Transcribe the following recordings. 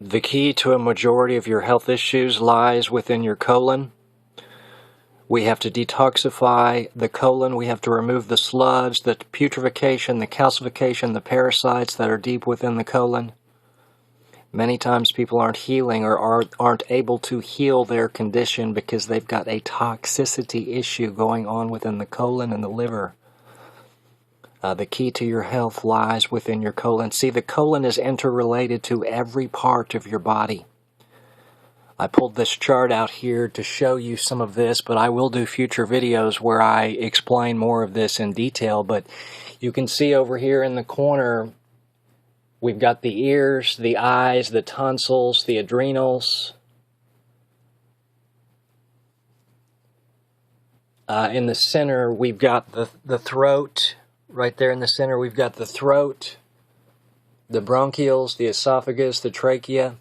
The key to a majority of your health issues lies within your colon. We have to detoxify the colon. We have to remove the sludge, the putrefaction, the calcification, the parasites that are deep within the colon. Many times people aren't healing or aren't able to heal their condition because they've got a toxicity issue going on within the colon and the liver. The key to your health lies within your colon. See, the colon is interrelated to every part of your body. I pulled this chart out here to show you some of this, but I will do future videos where I explain more of this in detail. But you can see over here in the corner, we've got the ears, the eyes, the tonsils, the adrenals. In the center, we've got the throat. Right there in the center, we've got the throat, the bronchioles, the esophagus, the trachea.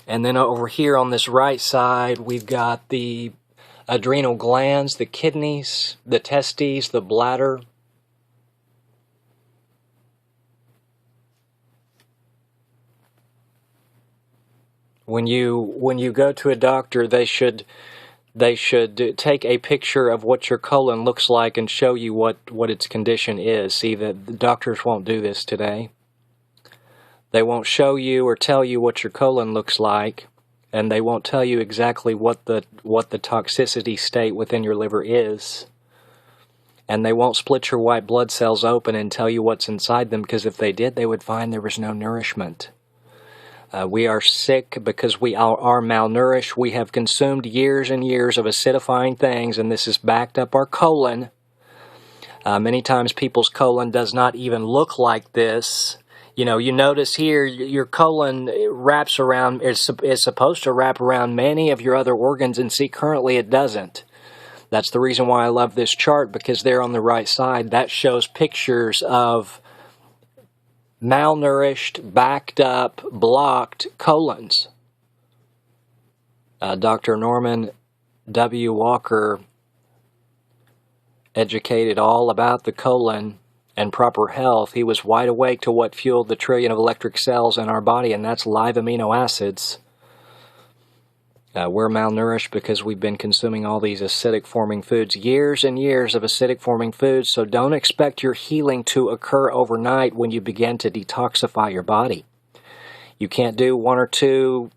And then over here on this right side, we've got the adrenal glands, the kidneys, the testes, the bladder. When you go to a doctor, they should take a picture of what your colon looks like and show you what its condition is. See, the doctors won't do this today. They won't show you or tell you what your colon looks like, and they won't tell you exactly what the toxicity state within your liver is. And they won't split your white blood cells open and tell you what's inside them, because if they did, they would find there was no nourishment. We are sick because we are malnourished. We have consumed years and years of acidifying things, and this has backed up our colon. Many times people's colon does not even look like this. You know, you notice here your colon wraps around, is supposed to wrap around many of your other organs, and see, currently it doesn't. That's the reason why I love this chart, because there on the right side, that shows pictures of malnourished, backed up, blocked colons. Dr. Norman W. Walker educated all about the colon and proper health. He was wide awake to what fueled the trillion of electric cells in our body, and that's live amino acids. We're malnourished because we've been consuming all these acidic-forming foods, years and years of acidic-forming foods, so don't expect your healing to occur overnight when you begin to detoxify your body. You can't do 1 or 2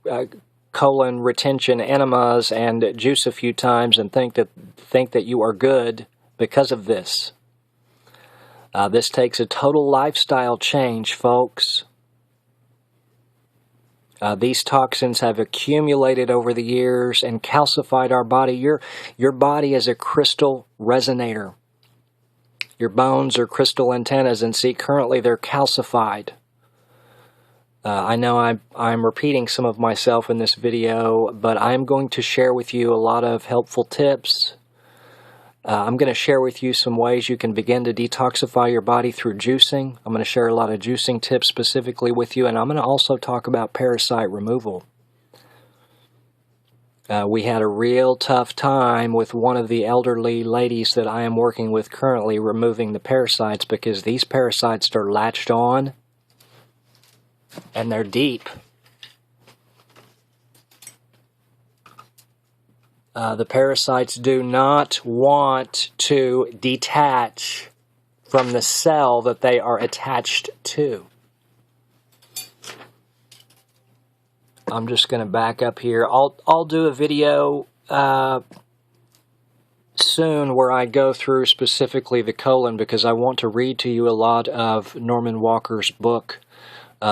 colon retention enemas and juice a few times and think that you are good because of this. This takes a total lifestyle change, folks. These toxins have accumulated over the years and calcified our body. Your body is a crystal resonator. Your bones are crystal antennas, and see, currently they're calcified. I know I'm repeating some of myself in this video, but I'm going to share with you a lot of helpful tips. I'm going to share with you some ways you can begin to detoxify your body through juicing. I'm going to share a lot of juicing tips specifically with you, and I'm going to also talk about parasite removal. We had a real tough time with one of the elderly ladies that I am working with currently removing the parasites, because these parasites are latched on and they're deep. The parasites do not want to detach from the cell that they are attached to. I'm just going to back up here. I'll do a video soon where I go through specifically the colon, because I want to read to you a lot of Norman Walker's book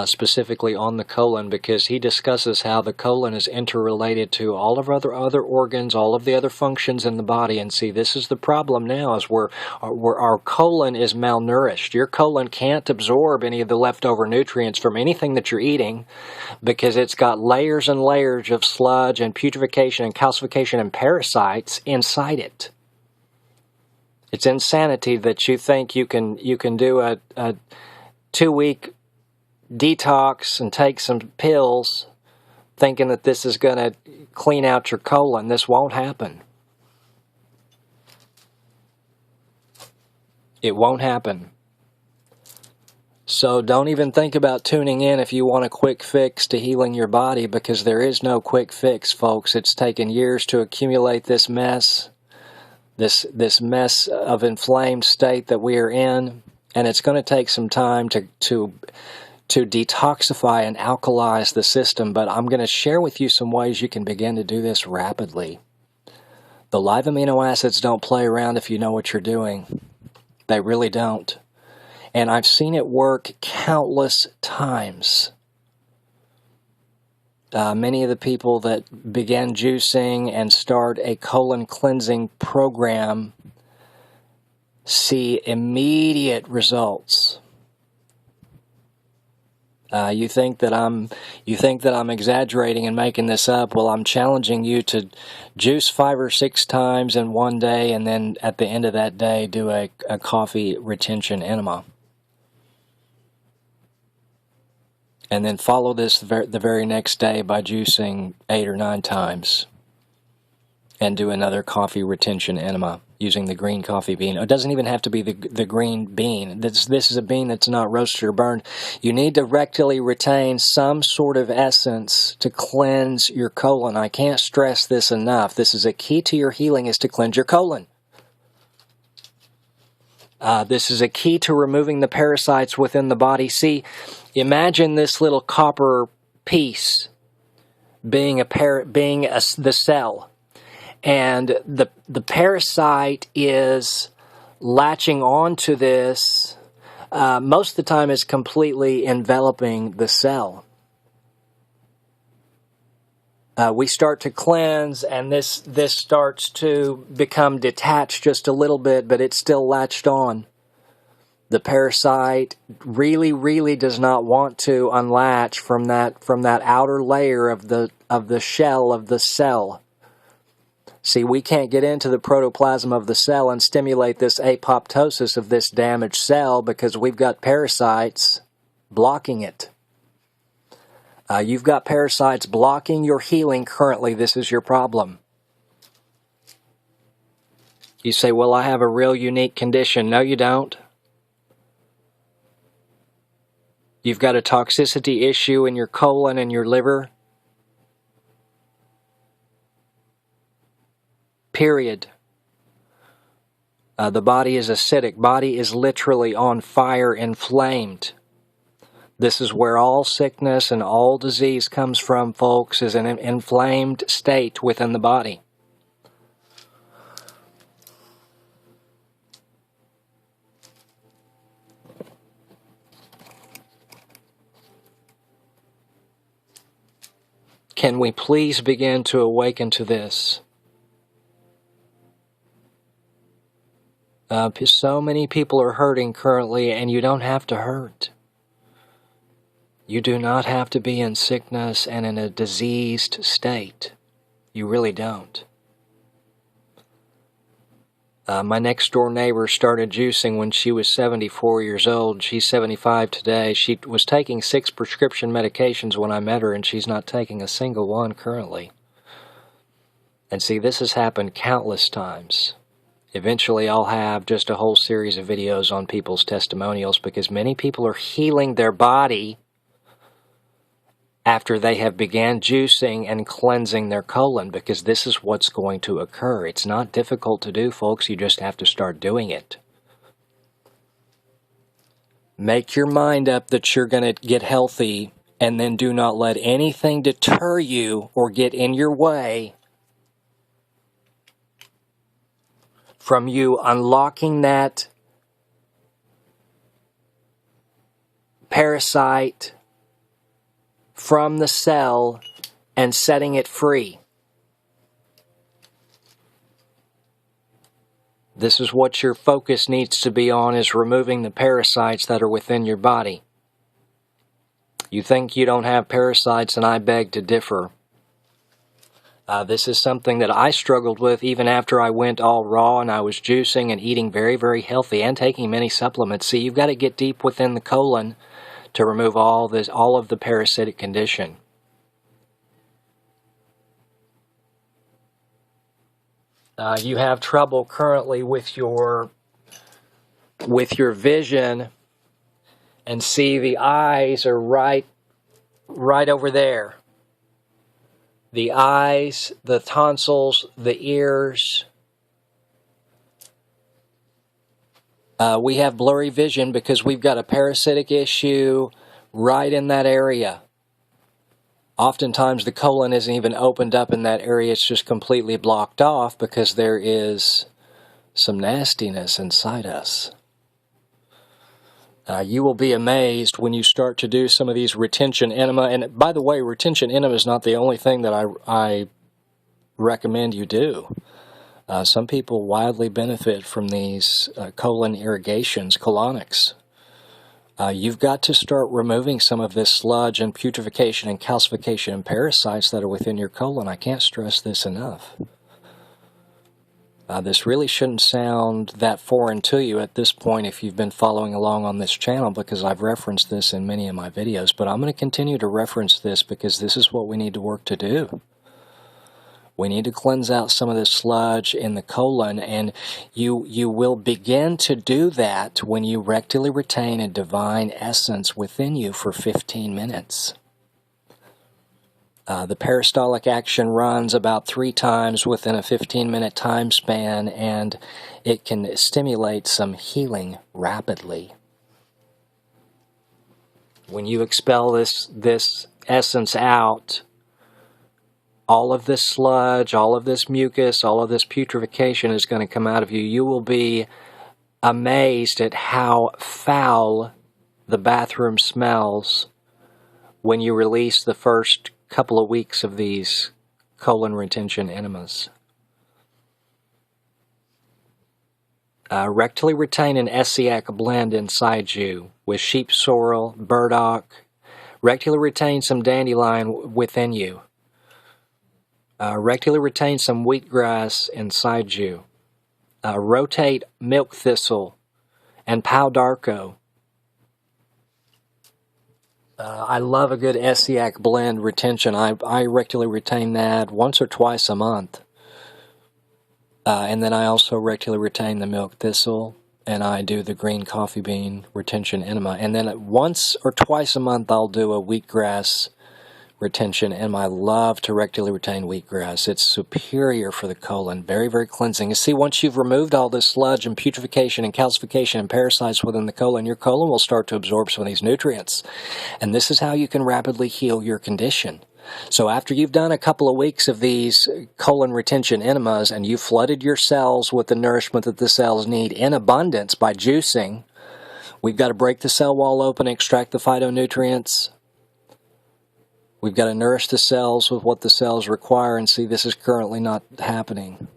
specifically on the colon, because he discusses how the colon is interrelated to all of other organs, all of the other functions in the body. And see, this is the problem now, is where our colon is malnourished. Your colon can't absorb any of the leftover nutrients from anything that you're eating, because it's got layers and layers of sludge and putrefaction and calcification and parasites inside it. It's insanity that you think you can do a 2-week detox and take some pills thinking that this is going to clean out your colon. This won't happen. It won't happen. So don't even think about tuning in if you want a quick fix to healing your body, because there is no quick fix, folks. It's taken years to accumulate this mess, this mess of inflamed state that we are in, and it's going to take some time to detoxify and alkalize the system, but I'm going to share with you some ways you can begin to do this rapidly. The live amino acids don't play around if you know what you're doing. They really don't. And I've seen it work countless times. Many of the people that began juicing and start a colon cleansing program see immediate results. You think that I'm exaggerating and making this up? Well, I'm challenging you to juice 5 or 6 times in one day, and then at the end of that day, do a coffee retention enema, and then follow this the very next day by juicing 8 or 9 times, and do another coffee retention enema using the green coffee bean. It doesn't even have to be the green bean. This is a bean that's not roasted or burned. You need to rectally retain some sort of essence to cleanse your colon. I can't stress this enough. This is a key to your healing, is to cleanse your colon. This is a key to removing the parasites within the body. See, imagine this little copper piece being the cell. And the parasite is latching onto this, most of the time is completely enveloping the cell. We start to cleanse, and this starts to become detached just a little bit, but it's still latched on. The parasite really, really does not want to unlatch from that outer layer of the shell of the cell. See, we can't get into the protoplasm of the cell and stimulate this apoptosis of this damaged cell because we've got parasites blocking it. You've got parasites blocking your healing currently. This is your problem. You say, well, I have a real unique condition. No, you don't. You've got a toxicity issue in your colon and your liver. Period. The body is acidic. Body is literally on fire, inflamed. This is where all sickness and all disease comes from, folks, is an inflamed state within the body. Can we please begin to awaken to this? So many people are hurting currently, and you don't have to hurt. You do not have to be in sickness and in a diseased state. You really don't. My next door neighbor started juicing when she was 74 years old. She's 75 today. She was taking 6 prescription medications when I met her, and she's not taking a single one currently. And see, this has happened countless times. Eventually, I'll have just a whole series of videos on people's testimonials, because many people are healing their body after they have began juicing and cleansing their colon, because this is what's going to occur. It's not difficult to do, folks. You just have to start doing it. Make your mind up that you're going to get healthy, and then do not let anything deter you or get in your way from you unlocking that parasite from the cell and setting it free. This is what your focus needs to be on, is removing the parasites that are within your body. You think you don't have parasites, and I beg to differ. This is something that I struggled with even after I went all raw, and I was juicing and eating very, very healthy and taking many supplements. See, you've got to get deep within the colon to remove all of the parasitic condition. You have trouble currently with your vision, And see, the eyes are right over there. The eyes, the tonsils, the ears. We have blurry vision because we've got a parasitic issue right in that area. Oftentimes the colon isn't even opened up in that area, it's just completely blocked off because there is some nastiness inside us. You will be amazed when you start to do some of these retention enema. And by the way, retention enema is not the only thing that I recommend you do. Some people wildly benefit from these colon irrigations, colonics. You've got to start removing some of this sludge and putrefaction and calcification and parasites that are within your colon. I can't stress this enough. This really shouldn't sound that foreign to you at this point if you've been following along on this channel, because I've referenced this in many of my videos, but I'm going to continue to reference this because this is what we need to work to do. We need to cleanse out some of this sludge in the colon, and you will begin to do that when you rectally retain a divine essence within you for 15 minutes. The peristaltic action runs about 3 times within a 15-minute time span, and it can stimulate some healing rapidly. When you expel this essence out, all of this sludge, all of this mucus, all of this putrefaction is going to come out of you. You will be amazed at how foul the bathroom smells when you release the first couple of weeks of these colon retention enemas. Rectally retain an Essiac blend inside you with sheep sorrel, burdock. Rectally retain some dandelion within you. Rectally retain some wheatgrass inside you. Rotate milk thistle and pau d'arco. I love a good Essiac blend retention. I rectally retain that once or twice a month. And then I also rectally retain the milk thistle, and I do the green coffee bean retention enema. And then once or twice a month I'll do a wheatgrass retention enema. I love to rectally retain wheatgrass. It's superior for the colon. Very, very cleansing. You see, once you've removed all this sludge and putrefaction and calcification and parasites within the colon, your colon will start to absorb some of these nutrients. And this is how you can rapidly heal your condition. So after you've done a couple of weeks of these colon retention enemas and you've flooded your cells with the nourishment that the cells need in abundance by juicing, we've got to break the cell wall open, extract the phytonutrients. We've got to nourish the cells with what the cells require, and see, this is currently not happening.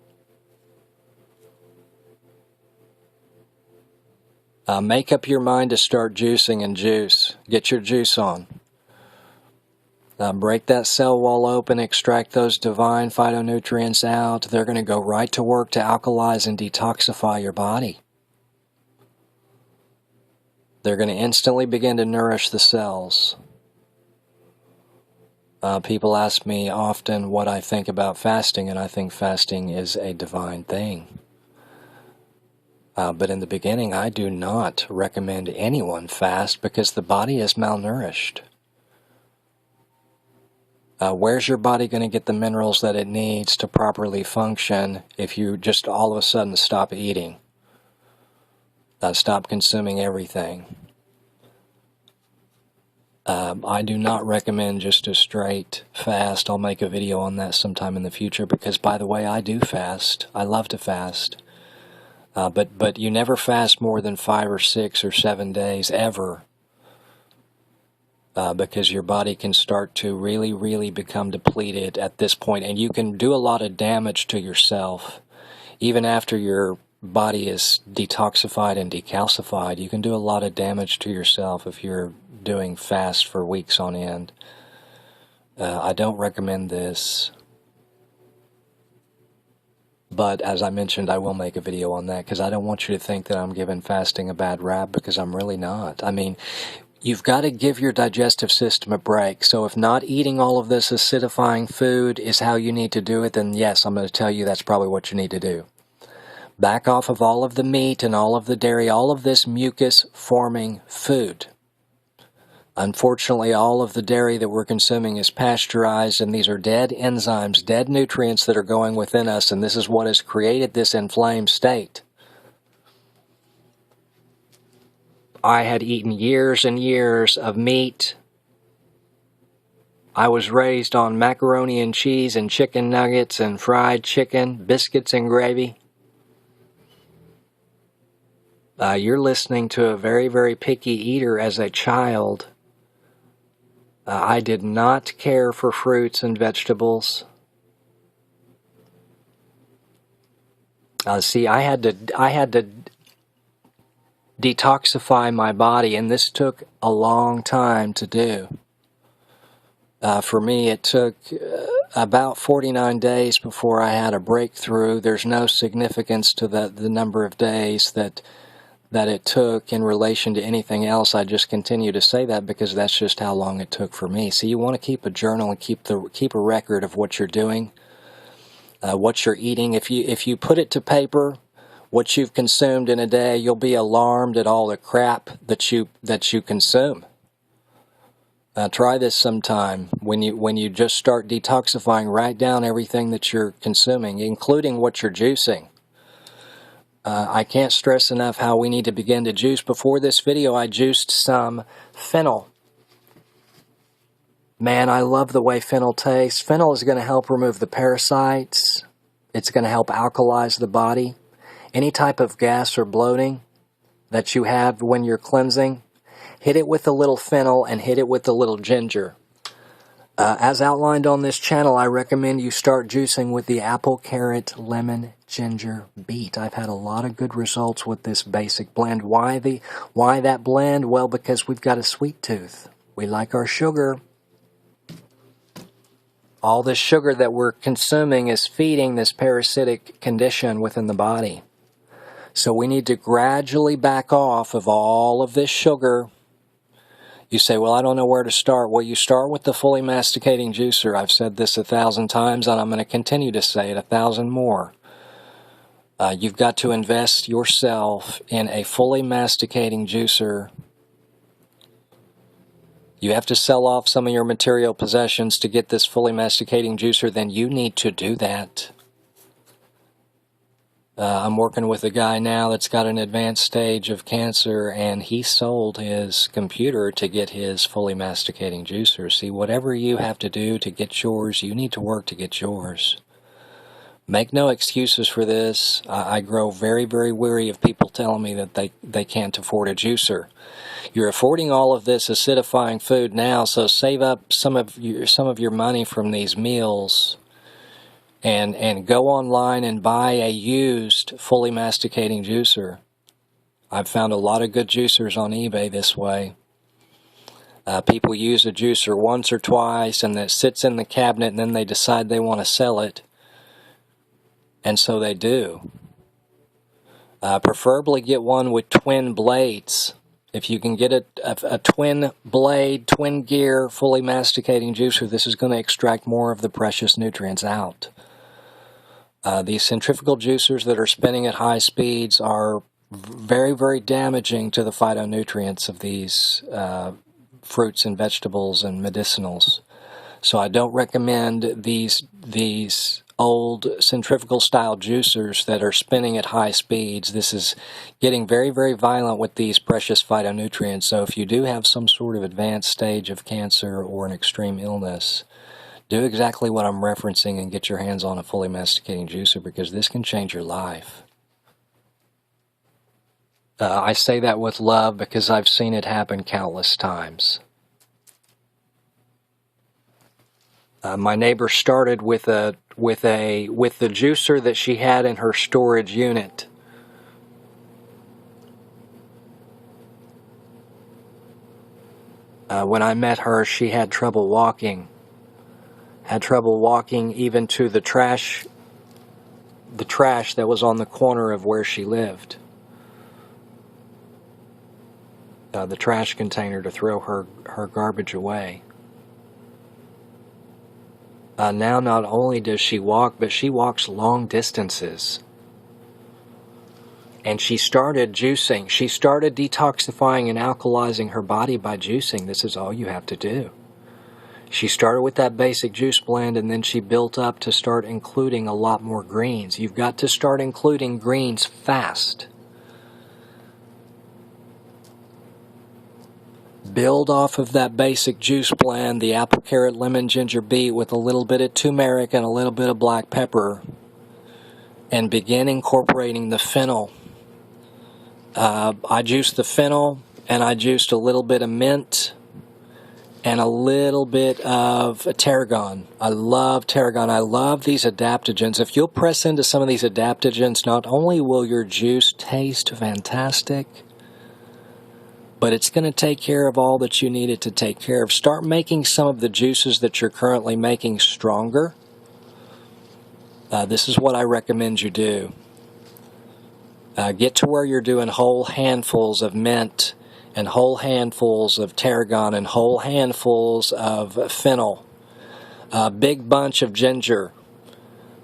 Make up your mind to start juicing and juice. Get your juice on. Break that cell wall open, extract those divine phytonutrients out. They're going to go right to work to alkalize and detoxify your body. They're going to instantly begin to nourish the cells. People ask me often what I think about fasting, and I think fasting is a divine thing. But in the beginning, I do not recommend anyone fast because the body is malnourished. Where's your body going to get the minerals that it needs to properly function if you just all of a sudden stop eating? Stop consuming everything. I do not recommend just a straight fast. I'll make a video on that sometime in the future because, by the way, I do fast. I love to fast. But you never fast more than 5 or 6 or 7 days ever because your body can start to really, really become depleted at this point, and you can do a lot of damage to yourself. Even after your body is detoxified and decalcified, you can do a lot of damage to yourself if you're doing fast for weeks on end. I don't recommend this, but as I mentioned, I will make a video on that because I don't want you to think that I'm giving fasting a bad rap, because I'm really not. I mean, you've got to give your digestive system a break. So if not eating all of this acidifying food is how you need to do it, then yes, I'm going to tell you that's probably what you need to do. Back off of all of the meat and all of the dairy, all of this mucus-forming food. Unfortunately, all of the dairy that we're consuming is pasteurized, and these are dead enzymes, dead nutrients that are going within us, and this is what has created this inflamed state. I had eaten years and years of meat. I was raised on macaroni and cheese and chicken nuggets and fried chicken, biscuits and gravy. You're listening to a very, very picky eater as a child. I did not care for fruits and vegetables. See, I had to detoxify my body, and this took a long time to do. For me, it took about 49 days before I had a breakthrough. There's no significance to the number of days that it took in relation to anything else. I just continue to say that because that's just how long it took for me. So you want to keep a journal and keep a record of what you're doing, what you're eating. If you put it to paper, what you've consumed in a day, you'll be alarmed at all the crap that you consume. Try this sometime. When you just start detoxifying, write down everything that you're consuming, including what you're juicing. I can't stress enough how we need to begin to juice. Before this video, I juiced some fennel. Man, I love the way fennel tastes. Fennel is going to help remove the parasites. It's going to help alkalize the body. Any type of gas or bloating that you have when you're cleansing, hit it with a little fennel and hit it with a little ginger. As outlined on this channel, I recommend you start juicing with the apple, carrot, lemon, ginger, beet. I've had a lot of good results with this basic blend. Why that blend? Well, because we've got a sweet tooth. We like our sugar. All this sugar that we're consuming is feeding this parasitic condition within the body. So we need to gradually back off of all of this sugar. You say, well, I don't know where to start. Well, you start with the fully masticating juicer. I've said this 1,000 times, and I'm going to continue to say it 1,000 more. You've got to invest yourself in a fully masticating juicer. You have to sell off some of your material possessions to get this fully masticating juicer, then you need to do that. I'm working with a guy now that's got an advanced stage of cancer, and he sold his computer to get his fully masticating juicer. See, whatever you have to do to get yours, you need to work to get yours. Make no excuses for this. I grow very, very weary of people telling me that they can't afford a juicer. You're affording all of this acidifying food now, so save up some of your money from these meals. And go online and buy a used fully masticating juicer. I've found a lot of good juicers on eBay this way. People use a juicer once or twice and it sits in the cabinet, and then they decide they want to sell it. And so they do. Preferably get one with twin blades. If you can get a twin blade, twin gear, fully masticating juicer, this is going to extract more of the precious nutrients out. These centrifugal juicers that are spinning at high speeds are very, very damaging to the phytonutrients of these fruits and vegetables and medicinals. So I don't recommend these old centrifugal style juicers that are spinning at high speeds. This is getting very, very violent with these precious phytonutrients. So if you do have some sort of advanced stage of cancer or an extreme illness, do exactly what I'm referencing and get your hands on a fully masticating juicer, because this can change your life. I say that with love because I've seen it happen countless times. My neighbor started with the juicer that she had in her storage unit. When I met her, she had trouble walking. Had trouble walking even to the trash that was on the corner of where she lived. The trash container to throw her garbage away. Now not only does she walk, but she walks long distances. And she started juicing. She started detoxifying and alkalizing her body by juicing. This is all you have to do. She started with that basic juice blend, and then she built up to start including a lot more greens. You've got to start including greens fast. Build off of that basic juice blend, the apple, carrot, lemon, ginger, beet, with a little bit of turmeric and a little bit of black pepper, and begin incorporating the fennel. I juiced the fennel, and I juiced a little bit of mint and a little bit of tarragon. I love tarragon. I love these adaptogens. If you'll press into some of these adaptogens, not only will your juice taste fantastic, but it's going to take care of all that you need it to take care of. Start making some of the juices that you're currently making stronger. This is what I recommend you do. Get to where you're doing whole handfuls of mint and whole handfuls of tarragon and whole handfuls of fennel. A big bunch of ginger.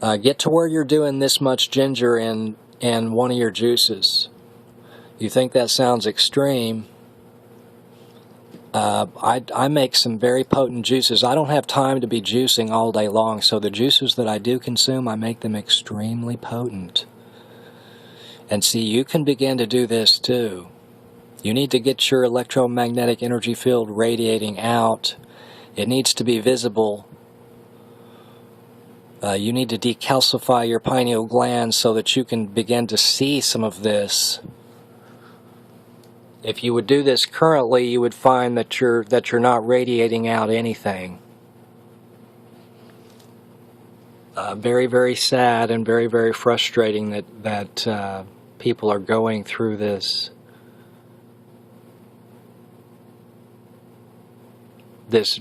Get to where you're doing this much ginger in one of your juices. You think that sounds extreme? I make some very potent juices. I don't have time to be juicing all day long, so the juices that I do consume, I make them extremely potent. And see, you can begin to do this too. You need to get your electromagnetic energy field radiating out. It needs to be visible. You need to decalcify your pineal gland so that you can begin to see some of this. If you would do this currently, you would find that you're not radiating out anything. Very, very sad and very, very frustrating that people are going through this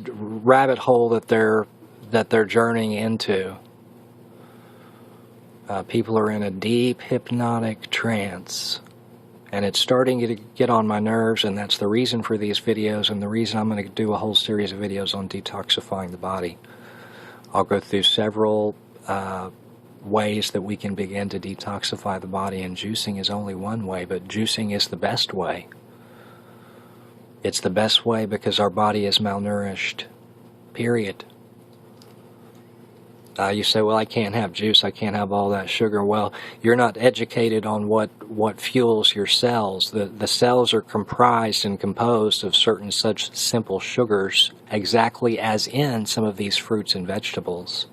rabbit hole that they're journeying into. People are in a deep hypnotic trance. And it's starting to get on my nerves, and that's the reason for these videos, and the reason I'm going to do a whole series of videos on detoxifying the body. I'll go through several ways that we can begin to detoxify the body, and juicing is only one way, but juicing is the best way. It's the best way because our body is malnourished, period. You say, well, I can't have juice, I can't have all that sugar. Well, you're not educated on what fuels your cells. The cells are comprised and composed of certain such simple sugars, exactly as in some of these fruits and vegetables.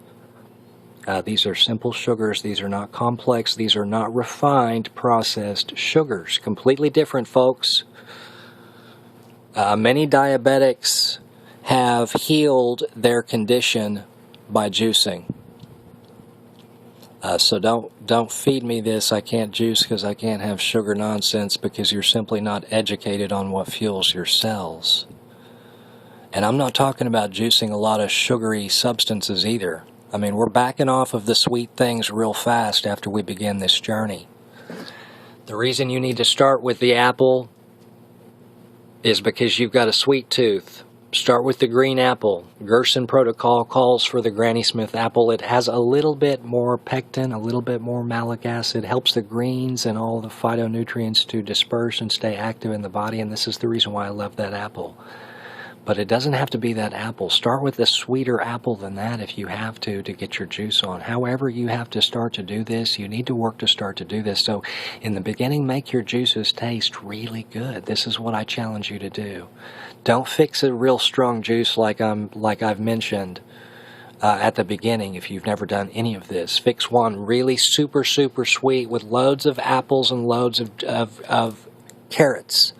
These are simple sugars. These are not complex. These are not refined, processed sugars. Completely different, folks. Many diabetics have healed their condition by juicing. So don't feed me this, I can't juice because I can't have sugar nonsense, because you're simply not educated on what fuels your cells. And I'm not talking about juicing a lot of sugary substances either. I mean, we're backing off of the sweet things real fast after we begin this journey. The reason you need to start with the apple is because you've got a sweet tooth. Start with the green apple. Gerson protocol calls for the Granny Smith apple. It has a little bit more pectin, a little bit more malic acid, helps the greens and all the phytonutrients to disperse and stay active in the body, and this is the reason why I love that apple. But it doesn't have to be that apple. Start with a sweeter apple than that if you have to get your juice on. However you have to start to do this, you need to work to start to do this. So in the beginning, make your juices taste really good. This is what I challenge you to do. Don't fix a real strong juice like I've mentioned at the beginning if you've never done any of this. Fix one really super, super sweet with loads of apples and loads of carrots.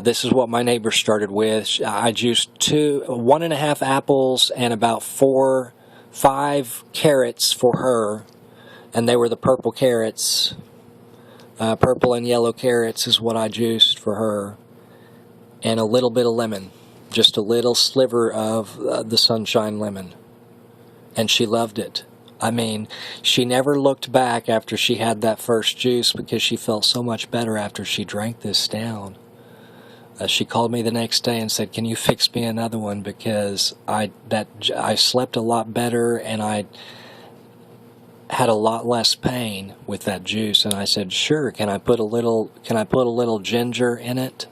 This is what my neighbor started with. I juiced 1.5 apples and about 5 carrots for her, and they were the purple carrots. Purple and yellow carrots is what I juiced for her, and a little bit of lemon, just a little sliver of the sunshine lemon, and she loved it. I mean, she never looked back after she had that first juice because she felt so much better after she drank this down. She called me the next day and said, "Can you fix me another one, because I slept a lot better, and had a lot less pain with that juice, and I said, sure, can I put a little ginger in it?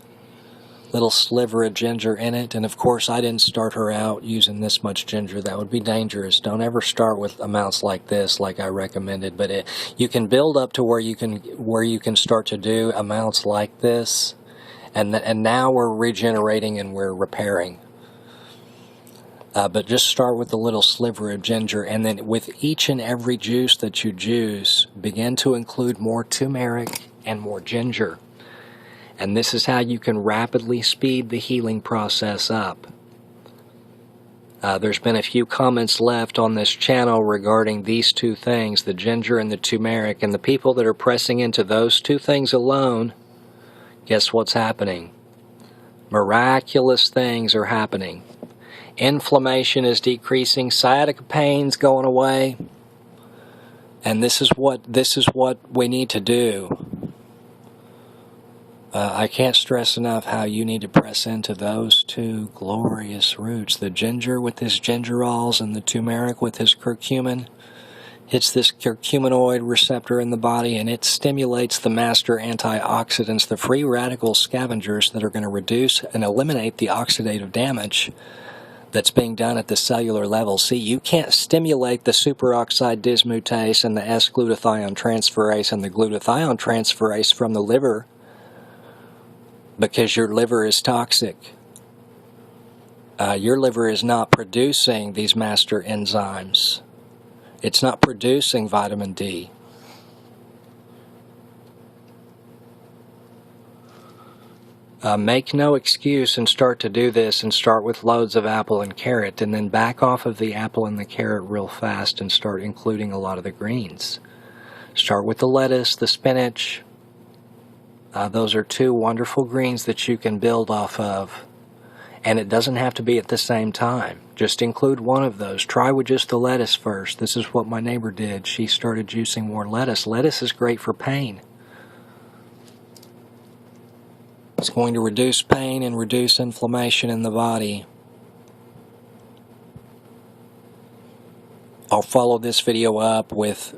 Little sliver of ginger in it. And of course I didn't start her out using this much ginger. That would be dangerous. Don't ever start with amounts like this, like I recommended. But you can build up to where you can start to do amounts like this, and now we're regenerating and we're repairing. But just start with a little sliver of ginger, and then with each and every juice that you juice, begin to include more turmeric and more ginger. And this is how you can rapidly speed the healing process up. There's been a few comments left on this channel regarding these two things, the ginger and the turmeric, and the people that are pressing into those two things alone, guess what's happening? Miraculous things are happening. Inflammation is decreasing, sciatica pain's going away, and this is what we need to do. I can't stress enough how you need to press into those two glorious roots. The ginger with his gingerols and the turmeric with his curcumin hits this curcuminoid receptor in the body, and it stimulates the master antioxidants, the free radical scavengers that are going to reduce and eliminate the oxidative damage that's being done at the cellular level. See, you can't stimulate the superoxide dismutase and the S-glutathione transferase and the glutathione transferase from the liver, because your liver is toxic. Your liver is not producing these master enzymes. It's not producing vitamin D. Make no excuse and start to do this, and start with loads of apple and carrot, and then back off of the apple and the carrot real fast and start including a lot of the greens. Start with the lettuce, the spinach. Those are two wonderful greens that you can build off of. And it doesn't have to be at the same time. Just include one of those. Try with just the lettuce first. This is what my neighbor did. She started juicing more lettuce. Lettuce is great for pain. It's going to reduce pain and reduce inflammation in the body. I'll follow this video up with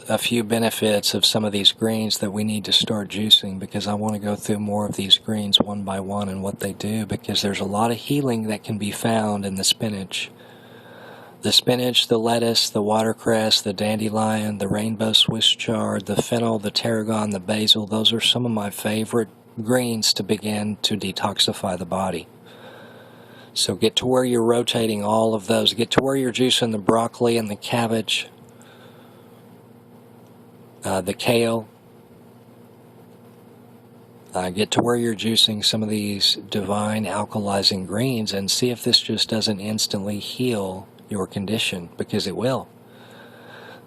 a few benefits of some of these greens that we need to start juicing, because I want to go through more of these greens one by one and what they do, because there's a lot of healing that can be found in the spinach. The spinach, the lettuce, the watercress, the dandelion, the rainbow Swiss chard, the fennel, the tarragon, the basil, those are some of my favorite greens to begin to detoxify the body. So get to where you're rotating all of those. Get to where you're juicing the broccoli and the cabbage, the kale. Get to where you're juicing some of these divine alkalizing greens, and see if this just doesn't instantly heal your condition, because it will.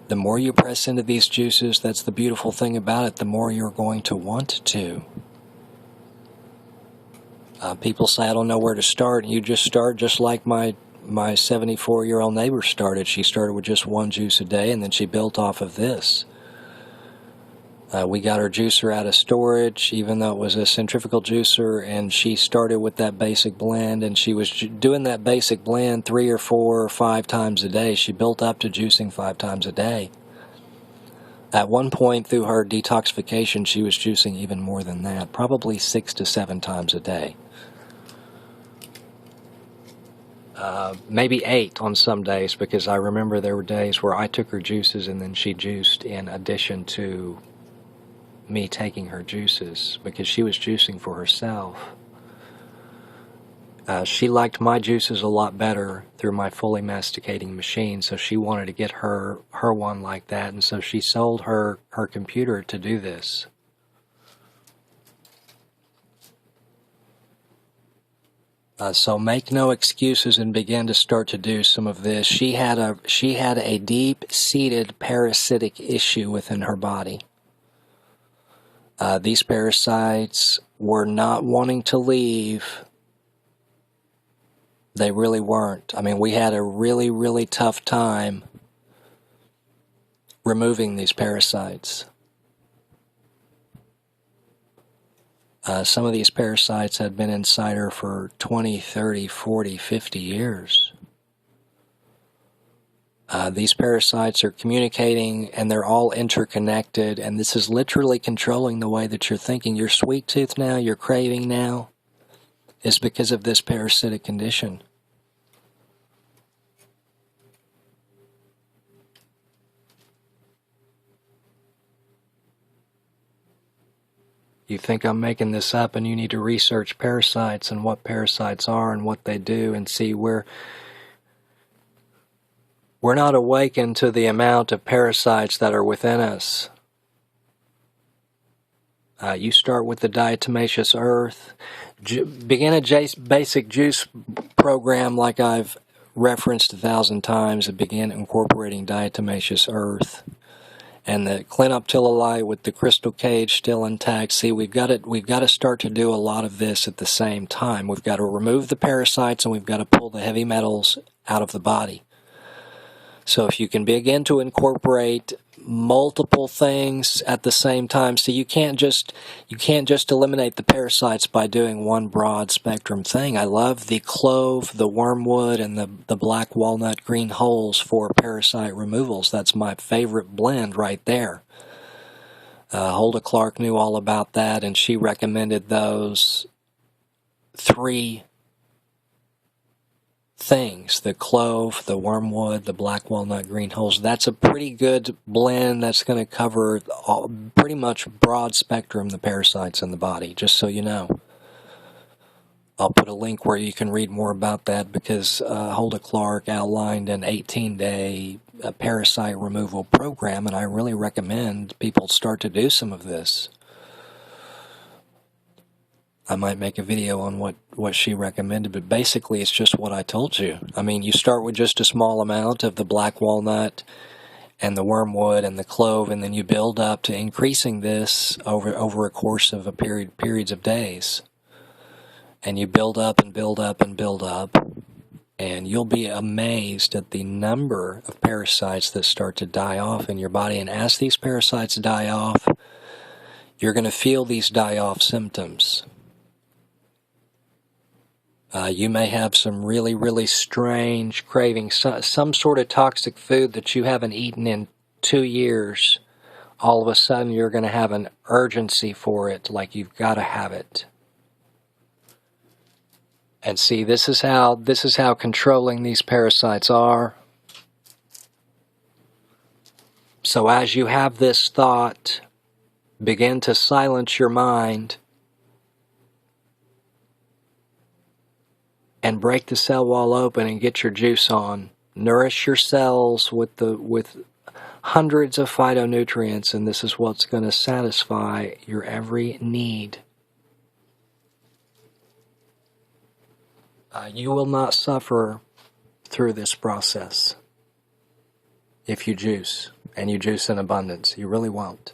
The more you press into these juices, that's the beautiful thing about it, the more you're going to want to. People say, I don't know where to start. You just start just like my 74-year-old neighbor started. She started with just one juice a day, and then she built off of this. We got her juicer out of storage, even though it was a centrifugal juicer, and she started with that basic blend, and she was doing that basic blend 3 or 4 or 5 times a day. She built up to juicing 5 times a day. At one point through her detoxification, she was juicing even more than that, probably 6 to 7 times a day. Maybe 8 on some days, because I remember there were days where I took her juices and then she juiced in addition to me taking her juices, because she was juicing for herself. She liked my juices a lot better through my fully masticating machine, so she wanted to get her one like that, and so she sold her computer to do this. So make no excuses and begin to start to do some of this. She had a deep-seated parasitic issue within her body. These parasites were not wanting to leave. They really weren't. I mean, we had a really, really tough time removing these parasites. Some of these parasites had been inside her for 20, 30, 40, 50 years. These parasites are communicating, and they're all interconnected, and this is literally controlling the way that you're thinking. Your sweet tooth now, your craving now, is because of this parasitic condition. You think I'm making this up, and you need to research parasites and what parasites are and what they do, and see where we're not awakened to the amount of parasites that are within us. You start with the diatomaceous earth. Begin a basic juice program like I've referenced 1,000 times, and begin incorporating diatomaceous earth. And the clinoptilolite with the crystal cage still intact. See, we've got to start to do a lot of this at the same time. We've got to remove the parasites, and we've got to pull the heavy metals out of the body. So if you can begin to incorporate multiple things at the same time, so you can't just eliminate the parasites by doing one broad spectrum thing. I love the clove, the wormwood, and the black walnut green holes for parasite removals. That's my favorite blend right there. Hulda Clark knew all about that, and she recommended those 3 things: the clove, the wormwood, the black walnut green holes. That's a pretty good blend that's going to cover pretty much broad spectrum the parasites in the body, just so you know. I'll put a link where you can read more about that, because Hulda Clark outlined an 18-day parasite removal program, and I really recommend people start to do some of this. I might make a video on what she recommended, but basically it's just what I told you. I mean, you start with just a small amount of the black walnut and the wormwood and the clove, and then you build up to increasing this over a course of periods of days. And you build up and build up and build up, and you'll be amazed at the number of parasites that start to die off in your body. And as these parasites die off, you're going to feel these die-off symptoms. You may have some really, really strange cravings, some sort of toxic food that you haven't eaten in 2 years. All of a sudden, you're going to have an urgency for it, like you've got to have it. And see, this is how controlling these parasites are. So as you have this thought, begin to silence your mind and break the cell wall open and get your juice on. Nourish your cells with hundreds of phytonutrients, and this is what's going to satisfy your every need. You will not suffer through this process if you juice, and you juice in abundance. You really won't.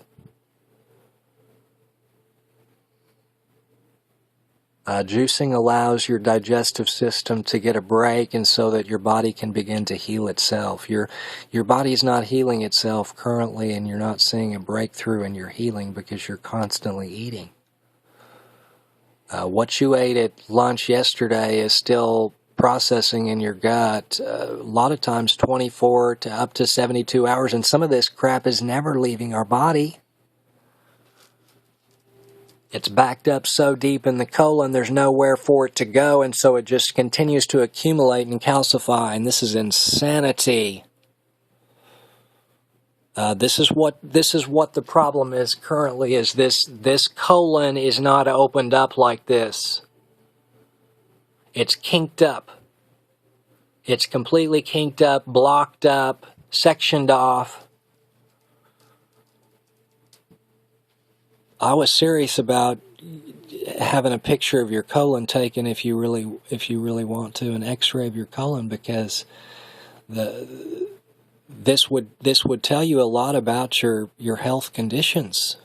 Juicing allows your digestive system to get a break, and so that your body can begin to heal itself. Your body's not healing itself currently, and you're not seeing a breakthrough in your healing because you're constantly eating. What you ate at lunch yesterday is still processing in your gut, a lot of times 24 to up to 72 hours, and some of this crap is never leaving our body. It's backed up so deep in the colon, there's nowhere for it to go, and so it just continues to accumulate and calcify, and this is insanity. This is what the problem is currently, is this colon is not opened up like this. It's kinked up. It's completely kinked up, blocked up, sectioned off. I was serious about having a picture of your colon taken if you really want to, an X-ray of your colon, because this would tell you a lot about your health conditions.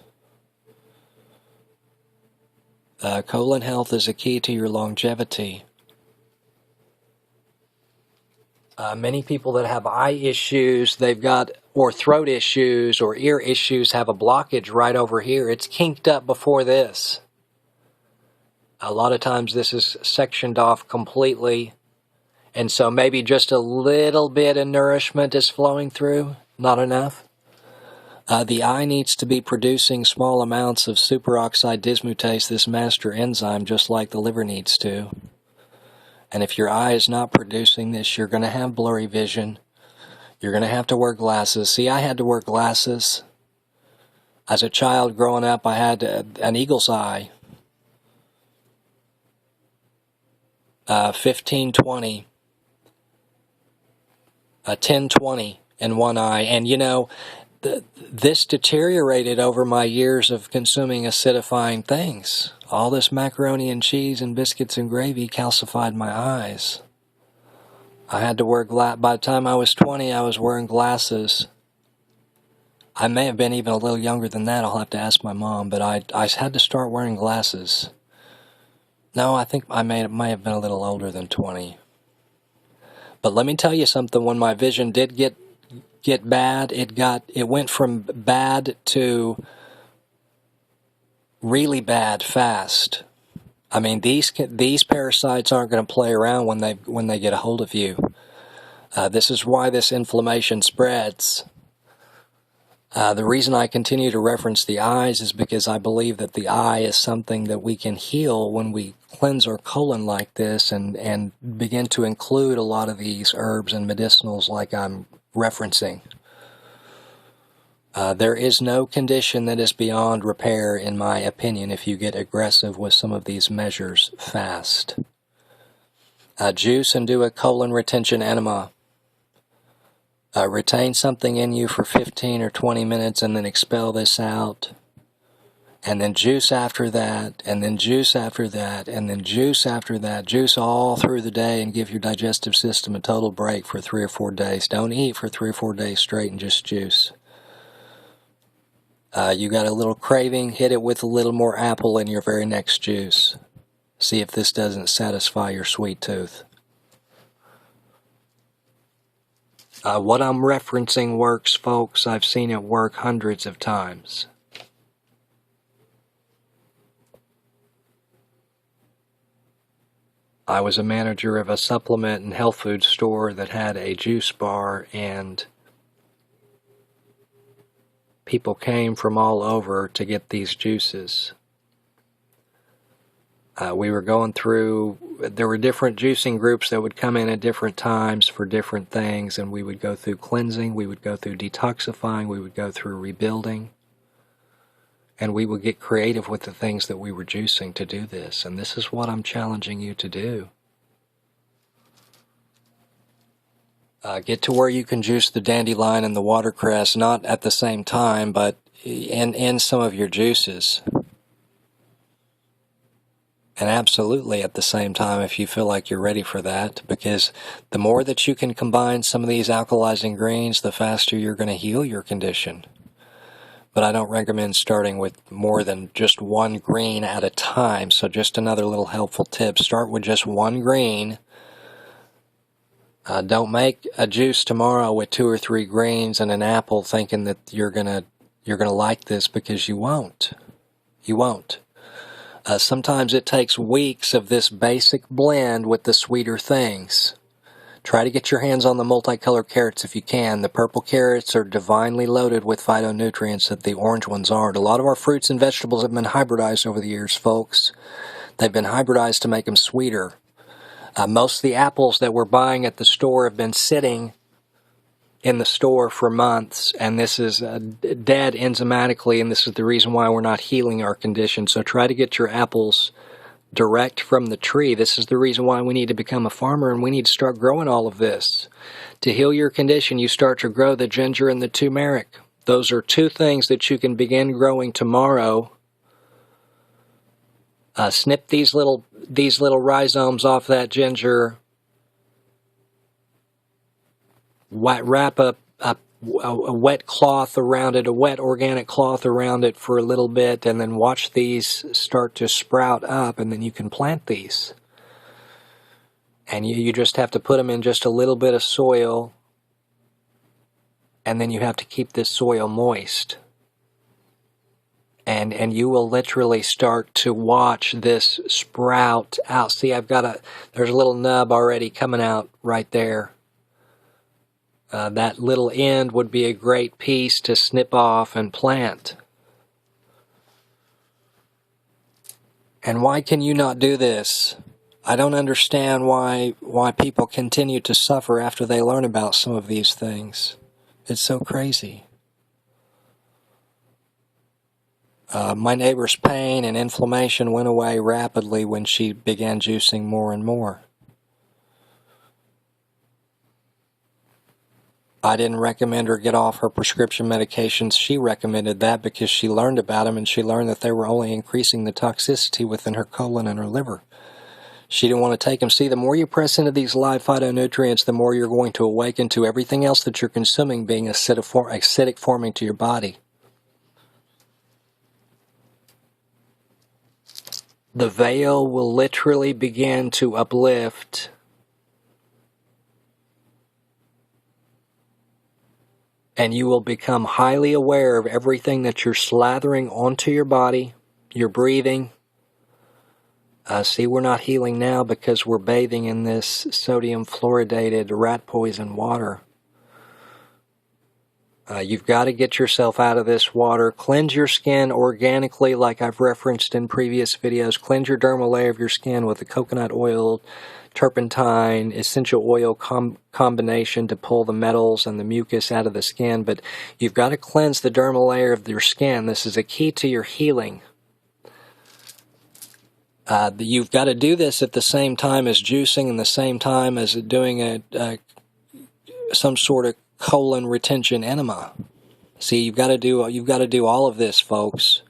Colon health is a key to your longevity. Many people that have eye issues, or throat issues or ear issues, have a blockage right over here. It's kinked up before this. A lot of times this is sectioned off completely, And so maybe just a little bit of nourishment is flowing through, not enough. The eye needs to be producing small amounts of superoxide dismutase, this master enzyme, just like the liver needs to. And if your eye is not producing this, you're going to have blurry vision. You're going to have to wear glasses. See, I had to wear glasses. As a child growing up, I had an eagle's eye. 15-20. 10-20 in one eye. And you know, this deteriorated over my years of consuming acidifying things. All this macaroni and cheese and biscuits and gravy calcified my eyes. I had to wear by the time I was 20, I was wearing glasses. I may have been even a little younger than that. I'll have to ask my mom, but I had to start wearing glasses. No, I think I may have been a little older than 20. But let me tell you something, when my vision did get bad, it went from bad to really bad fast. I mean, these parasites aren't going to play around when they get a hold of you. This is why this inflammation spreads. The reason I continue to reference the eyes is because I believe that the eye is something that we can heal when we cleanse our colon like this and begin to include a lot of these herbs and medicinals like I'm referencing. There is no condition that is beyond repair, in my opinion, if you get aggressive with some of these measures fast. Juice and do a colon retention enema. Retain something in you for 15 or 20 minutes and then expel this out. And then juice after that, and then juice after that, and then juice after that. Juice all through the day and give your digestive system a total break for 3 or 4 days. Don't eat for 3 or 4 days straight and just juice. You got a little craving, hit it with a little more apple in your very next juice. See if this doesn't satisfy your sweet tooth. What I'm referencing works, folks. I've seen it work hundreds of times. I was a manager of a supplement and health food store that had a juice bar, and people came from all over to get these juices. We were going through, there were different juicing groups that would come in at different times for different things, and we would go through cleansing, we would go through detoxifying, we would go through rebuilding, and we would get creative with the things that we were juicing to do this. And this is what I'm challenging you to do. Get to where you can juice the dandelion and the watercress, not at the same time, but in some of your juices. And absolutely at the same time if you feel like you're ready for that, because the more that you can combine some of these alkalizing greens, the faster you're going to heal your condition. But I don't recommend starting with more than just one green at a time, so just another little helpful tip. Start with just one green. Don't make a juice tomorrow with 2 or 3 greens and an apple thinking that you're gonna like this, because you won't. You won't. Sometimes it takes weeks of this basic blend with the sweeter things. Try to get your hands on the multicolored carrots if you can. The purple carrots are divinely loaded with phytonutrients that the orange ones aren't. A lot of our fruits and vegetables have been hybridized over the years, folks. They've been hybridized to make them sweeter. Most of the apples that we're buying at the store have been sitting in the store for months, and this is dead enzymatically, and this is the reason why we're not healing our condition. So try to get your apples direct from the tree. This is the reason why we need to become a farmer, and we need to start growing all of this. To heal your condition, you start to grow the ginger and the turmeric. Those are 2 things that you can begin growing tomorrow. Snip these little rhizomes off that ginger. Wrap a wet cloth around it, a wet organic cloth around it for a little bit, and then watch these start to sprout up, and then you can plant these. And you just have to put them in just a little bit of soil, and then you have to keep this soil moist. and you will literally start to watch this sprout out. See, there's a little nub already coming out right there. That little end would be a great piece to snip off and plant. And why can you not do this? I don't understand why people continue to suffer after they learn about some of these things. It's so crazy. My neighbor's pain and inflammation went away rapidly when she began juicing more and more. I didn't recommend her get off her prescription medications. She recommended that because she learned about them, and she learned that they were only increasing the toxicity within her colon and her liver. She didn't want to take them. See, the more you press into these live phytonutrients, the more you're going to awaken to everything else that you're consuming being acidic forming to your body. The veil will literally begin to uplift. And you will become highly aware of everything that you're slathering onto your body, your breathing. See, we're not healing now because we're bathing in this sodium fluoridated rat poison water. You've got to get yourself out of this water. Cleanse your skin organically, like I've referenced in previous videos. Cleanse your dermal layer of your skin with the coconut oil, turpentine, essential oil combination to pull the metals and the mucus out of the skin. But you've got to cleanse the dermal layer of your skin. This is a key to your healing. You've got to do this at the same time as juicing and the same time as doing some sort of colon retention enema. See, you've got to do all of this, folks.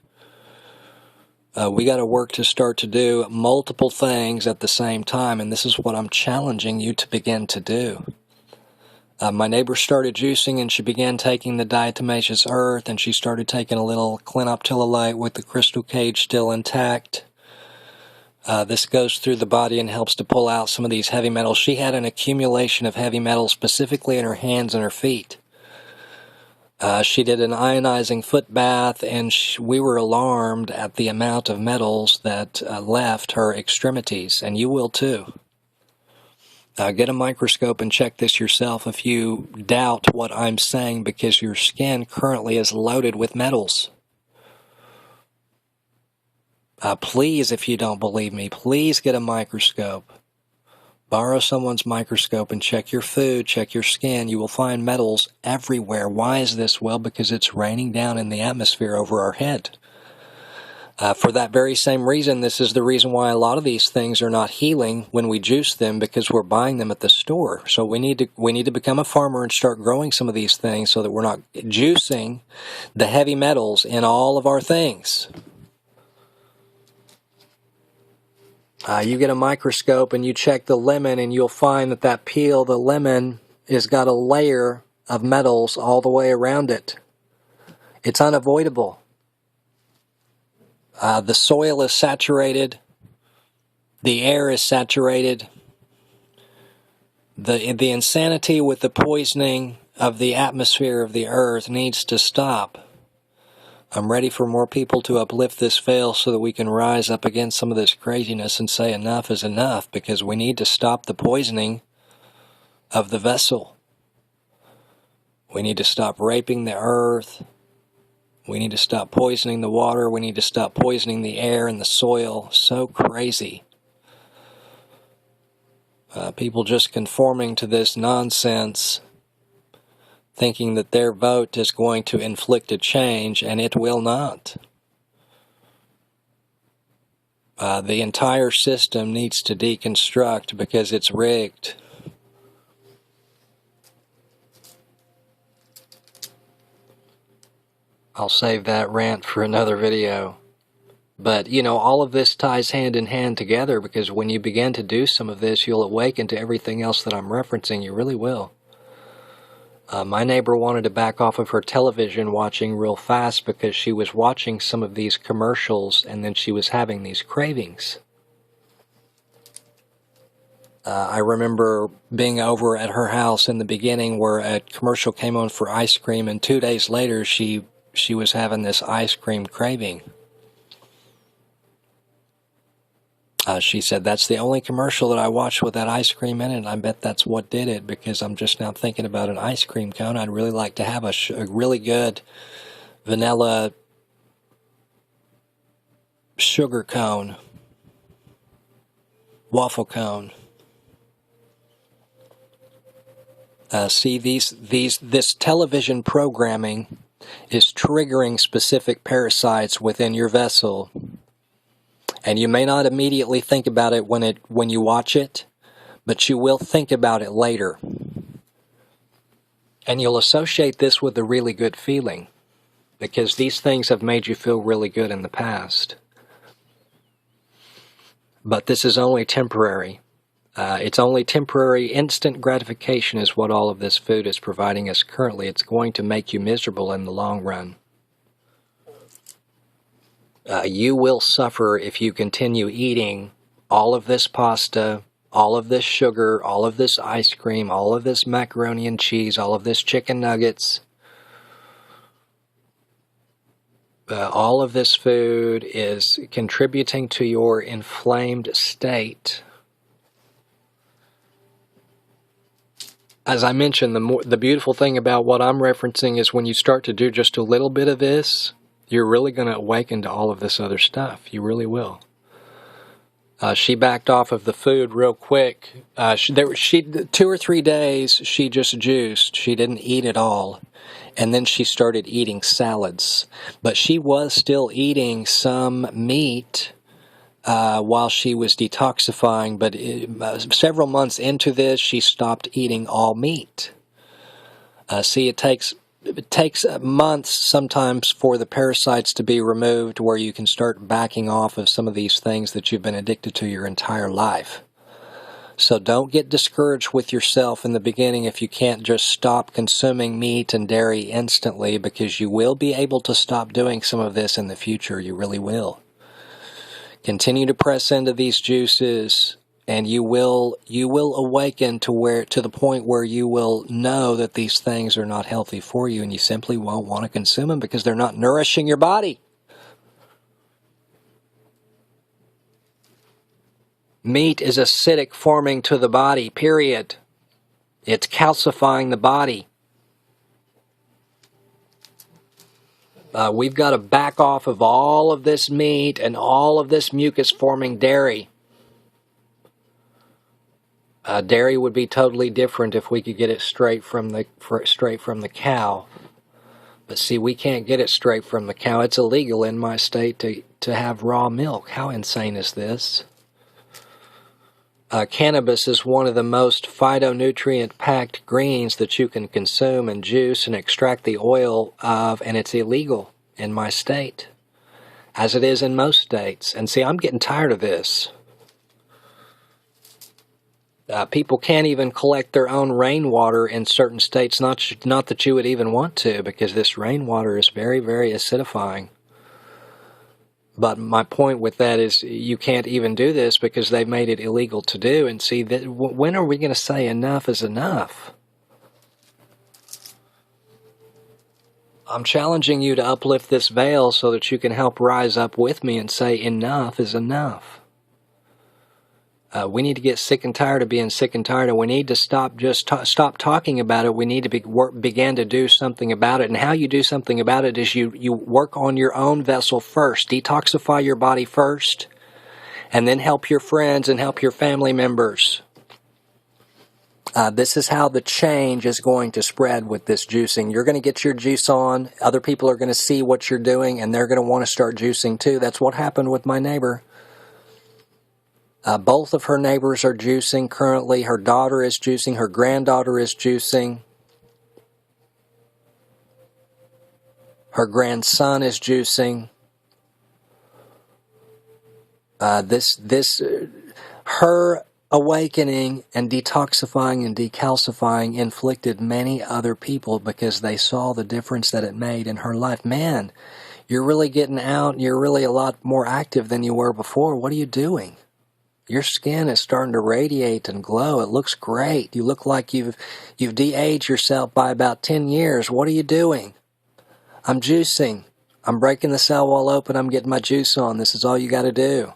We got to work to start to do multiple things at the same time, and this is what I'm challenging you to begin to do. My neighbor started juicing, and she began taking the diatomaceous earth, and she started taking a little clinoptilolite with the crystal cage still intact. This goes through the body and helps to pull out some of these heavy metals. She had an accumulation of heavy metals specifically in her hands and her feet. She did an ionizing foot bath, and we were alarmed at the amount of metals that left her extremities, and you will too. Get a microscope and check this yourself if you doubt what I'm saying, because your skin currently is loaded with metals. Please, if you don't believe me, please get a microscope. Borrow someone's microscope and check your food, check your skin. You will find metals everywhere. Why is this? Well, because it's raining down in the atmosphere over our head. For that very same reason, this is the reason why a lot of these things are not healing when we juice them, because we're buying them at the store. So we need to become a farmer and start growing some of these things so that we're not juicing the heavy metals in all of our things. You get a microscope and you check the lemon, and you'll find that peel, the lemon, has got a layer of metals all the way around it. It's unavoidable. The soil is saturated. The air is saturated. The insanity with the poisoning of the atmosphere of the earth needs to stop. I'm ready for more people to uplift this veil so that we can rise up against some of this craziness and say enough is enough, because we need to stop the poisoning of the vessel. We need to stop raping the earth. We need to stop poisoning the water. We need to stop poisoning the air and the soil. So crazy. People just conforming to this nonsense, thinking that their vote is going to inflict a change, and it will not. The entire system needs to deconstruct because it's rigged. I'll save that rant for another video. But, all of this ties hand in hand together, because when you begin to do some of this, you'll awaken to everything else that I'm referencing. You really will. My neighbor wanted to back off of her television watching real fast because she was watching some of these commercials, and then she was having these cravings. I remember being over at her house in the beginning where a commercial came on for ice cream, and 2 days later she she was having this ice cream craving. She said, that's the only commercial that I watched with that ice cream in it, and I bet that's what did it, because I'm just now thinking about an ice cream cone. I'd really like to have a really good vanilla sugar cone, waffle cone. See, this television programming is triggering specific parasites within your vessel. And you may not immediately think about it when you watch it, but you will think about it later. And you'll associate this with a really good feeling, because these things have made you feel really good in the past. But this is only temporary. It's only temporary. Instant gratification is what all of this food is providing us currently. It's going to make you miserable in the long run. You will suffer if you continue eating all of this pasta, all of this sugar, all of this ice cream, all of this macaroni and cheese, all of this chicken nuggets. All of this food is contributing to your inflamed state. As I mentioned, the beautiful thing about what I'm referencing is when you start to do just a little bit of this, you're really going to awaken to all of this other stuff. You really will. She backed off of the food real quick. 2 or 3 days, she just juiced. She didn't eat at all. And then she started eating salads. But she was still eating some meat while she was detoxifying. But several months into this, she stopped eating all meat. See, it takes months sometimes for the parasites to be removed, where you can start backing off of some of these things that you've been addicted to your entire life. So don't get discouraged with yourself in the beginning if you can't just stop consuming meat and dairy instantly, because you will be able to stop doing some of this in the future. You really will. Continue to press into these juices, and you will awaken to the point where you will know that these things are not healthy for you, and you simply won't want to consume them because they're not nourishing your body. Meat is acidic forming to the body, period. It's calcifying the body. We've got to back off of all of this meat and all of this mucus-forming dairy. Dairy would be totally different if we could get it straight from the cow. But see, we can't get it straight from the cow. It's illegal in my state to have raw milk. How insane is this? Cannabis is one of the most phytonutrient-packed greens that you can consume and juice and extract the oil of, and it's illegal in my state, as it is in most states. And see, I'm getting tired of this. People can't even collect their own rainwater in certain states, not that you would even want to, because this rainwater is very, very acidifying. But my point with that is you can't even do this because they've made it illegal to do. And see, when are we going to say enough is enough? I'm challenging you to uplift this veil so that you can help rise up with me and say enough is enough. We need to get sick and tired of being sick and tired, and we need to stop talking about it. We need to begin to do something about it. And how you do something about it is you work on your own vessel first. Detoxify your body first, and then help your friends and help your family members. This is how the change is going to spread with this juicing. You're going to get your juice on. Other people are going to see what you're doing, and they're going to want to start juicing too. That's what happened with my neighbor. Both of her neighbors are juicing currently. Her daughter is juicing. Her granddaughter is juicing. Her grandson is juicing. Her awakening and detoxifying and decalcifying inflicted many other people because they saw the difference that it made in her life. Man, you're really getting out and you're really a lot more active than you were before. What are you doing? Your skin is starting to radiate and glow. It looks great. You look like you've de-aged yourself by about 10 years. What are you doing? I'm juicing. I'm breaking the cell wall open. I'm getting my juice on. This is all you got to do.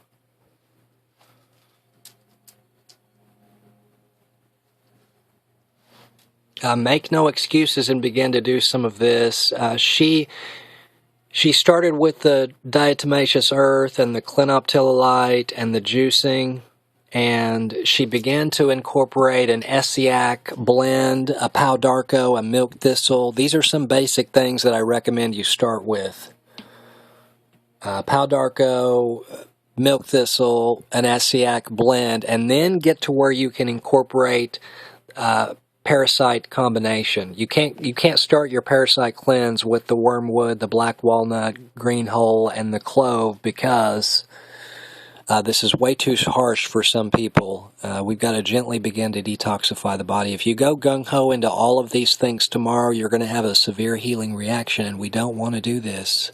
Make no excuses and begin to do some of this. She started with the diatomaceous earth and the clinoptilolite and the juicing, and she began to incorporate an Essiac blend, a pau d'arco, a milk thistle. These are some basic things that I recommend you start with. Pau d'arco, milk thistle, an Essiac blend, and then get to where you can incorporate parasite combination. You can't start your parasite cleanse with the wormwood, the black walnut, green hole, and the clove, because this is way too harsh for some people. We've got to gently begin to detoxify the body. If you go gung-ho into all of these things tomorrow, you're going to have a severe healing reaction, and we don't want to do this.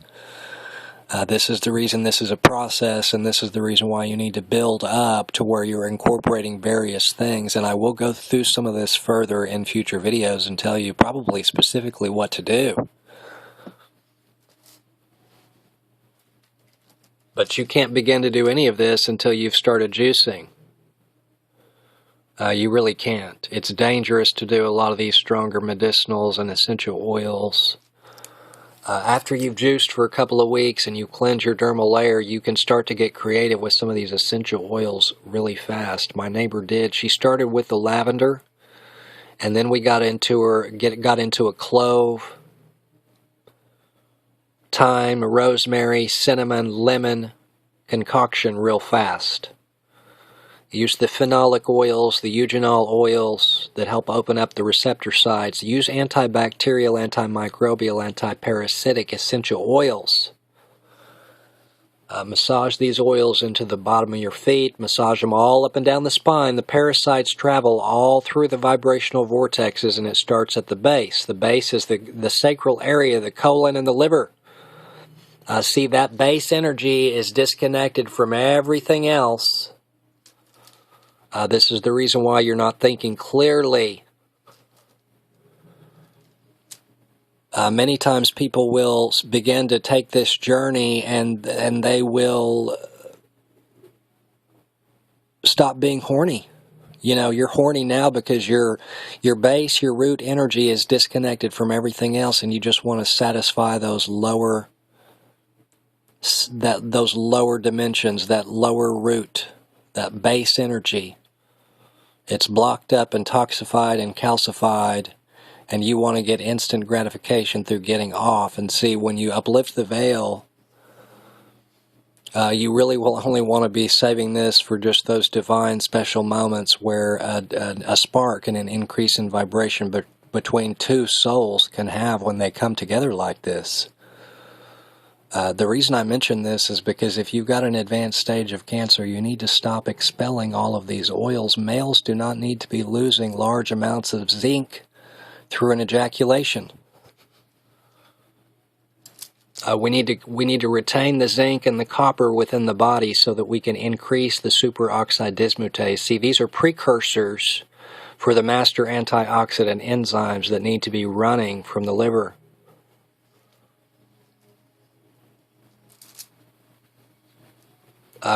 This is the reason this is a process, and this is the reason why you need to build up to where you're incorporating various things. And I will go through some of this further in future videos and tell you probably specifically what to do. But you can't begin to do any of this until you've started juicing. You really can't. It's dangerous to do a lot of these stronger medicinals and essential oils. After you've juiced for a couple of weeks and you cleanse your dermal layer, you can start to get creative with some of these essential oils really fast. My neighbor did. She started with the lavender, and then we got into a clove, thyme, rosemary, cinnamon, lemon concoction real fast. Use the phenolic oils, the eugenol oils that help open up the receptor sites. Use antibacterial, antimicrobial, antiparasitic essential oils. Massage these oils into the bottom of your feet. Massage them all up and down the spine. The parasites travel all through the vibrational vortexes, and it starts at the base. The base is the sacral area, the colon and the liver. See, that base energy is disconnected from everything else. This is the reason why you're not thinking clearly. Many times people will begin to take this journey and they will stop being horny. You know, you're horny now because your base, your root energy is disconnected from everything else, and you just want to satisfy those lower dimensions, that lower root, that base energy. It's blocked up and toxified and calcified, and you want to get instant gratification through getting off. And see, when you uplift the veil, you really will only want to be saving this for just those divine special moments where a spark and an increase in vibration between two souls can have when they come together like this. The reason I mention this is because if you've got an advanced stage of cancer, you need to stop expelling all of these oils. Males do not need to be losing large amounts of zinc through an ejaculation. We need to retain the zinc and the copper within the body so that we can increase the superoxide dismutase. See, these are precursors for the master antioxidant enzymes that need to be running from the liver.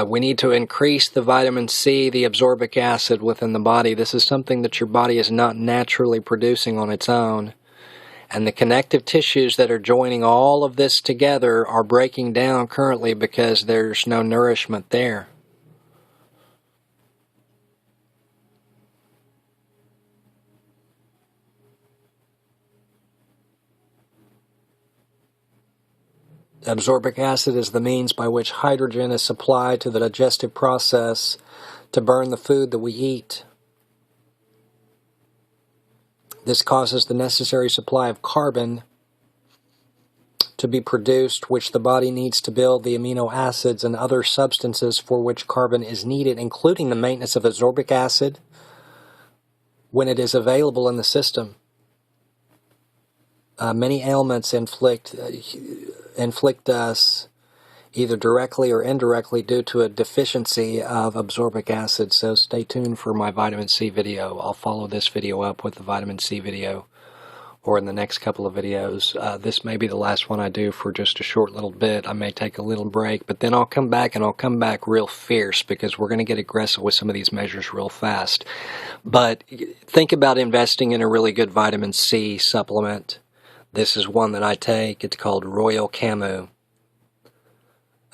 We need to increase the vitamin C, the absorbic acid within the body. This is something that your body is not naturally producing on its own. And the connective tissues that are joining all of this together are breaking down currently because there's no nourishment there. Absorbic acid is the means by which hydrogen is supplied to the digestive process to burn the food that we eat. This causes the necessary supply of carbon to be produced, which the body needs to build the amino acids and other substances for which carbon is needed, including the maintenance of ascorbic acid when it is available in the system. Many ailments inflict us either directly or indirectly due to a deficiency of absorbic acid. So stay tuned for my vitamin C video. I'll follow this video up with the vitamin C video or in the next couple of videos. This may be the last one I do for just a short little bit. I may take a little break, but then I'll come back, and I'll come back real fierce, because we're going to get aggressive with some of these measures real fast. But think about investing in a really good vitamin C supplement. This is one that I take. It's called Royal Camu.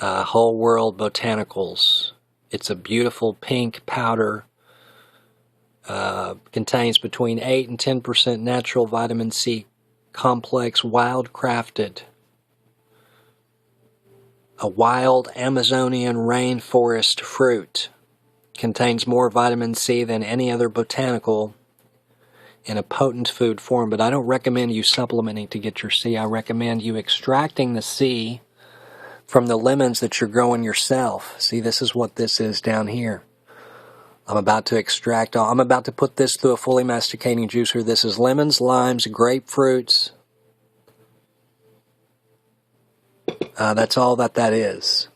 Whole World Botanicals. It's a beautiful pink powder. Contains between 8 and 10% natural vitamin C complex, wild crafted. A wild Amazonian rainforest fruit. Contains more vitamin C than any other botanical in a potent food form. But I don't recommend you supplementing to get your C. I recommend you extracting the C from the lemons that you're growing yourself. See, this is what this is down here. I'm about to put this through a fully masticating juicer. This is lemons, limes, grapefruits. That's all that is.